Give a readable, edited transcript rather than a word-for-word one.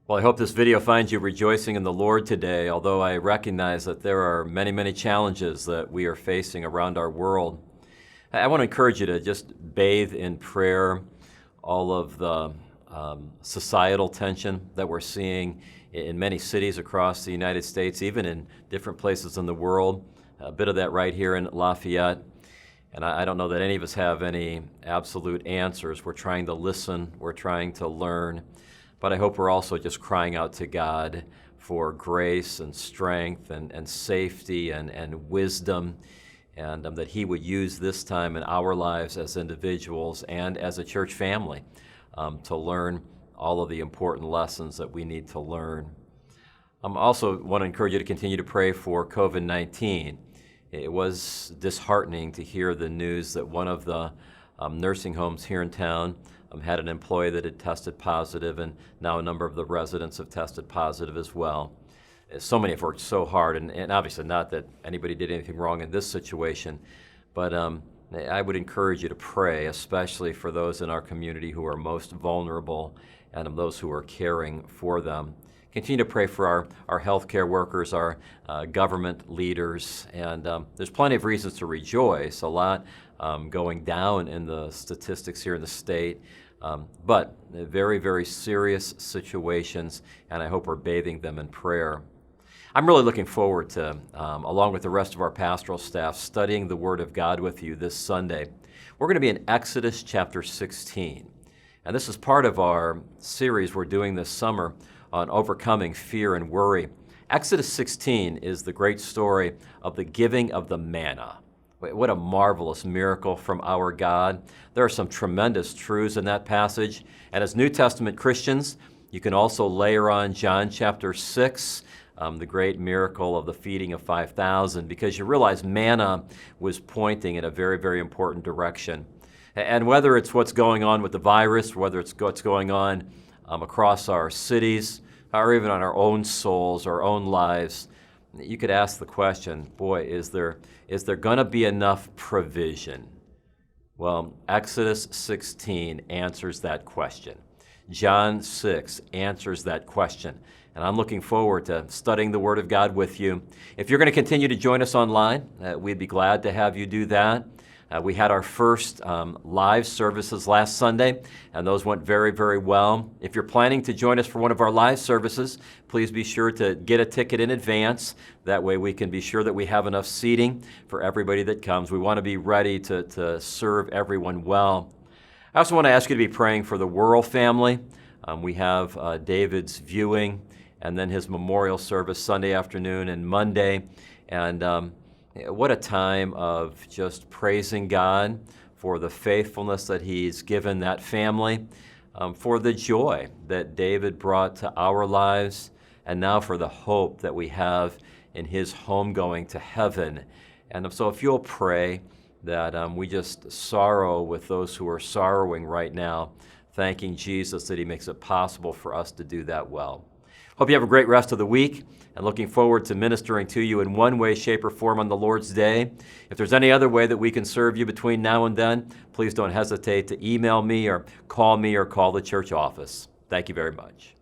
Well, I hope this video finds you rejoicing in the Lord today, although I recognize that there are many, many challenges that we are facing around our world. I want to encourage you to just bathe in prayer all of the societal tension that we're seeing in many cities across the United States, even in different places in the world. A bit of that right here in Lafayette. And I don't know that any of us have any absolute answers. We're trying to listen, we're trying to learn. But I hope we're also just crying out to God for grace and strength and safety and wisdom, and that He would use this time in our lives as individuals and as a church family to learn all of the important lessons that we need to learn. I also want to encourage you to continue to pray for COVID-19. It was disheartening to hear the news that one of the nursing homes here in town had an employee that had tested positive, and now a number of the residents have tested positive as well. So many have worked so hard, and obviously not that anybody did anything wrong in this situation, but I would encourage you to pray, especially for those in our community who are most vulnerable and those who are caring for them. Continue to pray for our healthcare workers, our government leaders, and there's plenty of reasons to rejoice, a lot going down in the statistics here in the state, but very, very serious situations, and I hope we're bathing them in prayer. I'm really looking forward to, along with the rest of our pastoral staff, studying the Word of God with you this Sunday. We're going to be in Exodus chapter 16, and this is part of our series we're doing this summer on overcoming fear and worry. Exodus 16 is the great story of the giving of the manna. What a marvelous miracle from our God. There are some tremendous truths in that passage. And as New Testament Christians, you can also layer on John chapter 6, the great miracle of the feeding of 5,000, because you realize manna was pointing in a very, very important direction. And whether it's what's going on with the virus, whether it's what's going on across our cities, or even on our own souls, our own lives, you could ask the question, boy, is there going to be enough provision? Well, Exodus 16 answers that question. John 6 answers that question. And I'm looking forward to studying the Word of God with you. If you're going to continue to join us online, we'd be glad to have you do that. We had our first live services last Sunday, and those went very, very well. If you're planning to join us for one of our live services, please be sure to get a ticket in advance. That way we can be sure that we have enough seating for everybody that comes. We want to be ready to serve everyone well. I also want to ask you to be praying for the Worrell family. We have David's viewing and then his memorial service Sunday afternoon and Monday. And what a time of just praising God for the faithfulness that He's given that family, for the joy that David brought to our lives, and now for the hope that we have in his homegoing to heaven. And so if you'll pray that we just sorrow with those who are sorrowing right now, thanking Jesus that He makes it possible for us to do that well. Hope you have a great rest of the week, and looking forward to ministering to you in one way, shape, or form on the Lord's Day. If there's any other way that we can serve you between now and then, please don't hesitate to email me or call the church office. Thank you very much.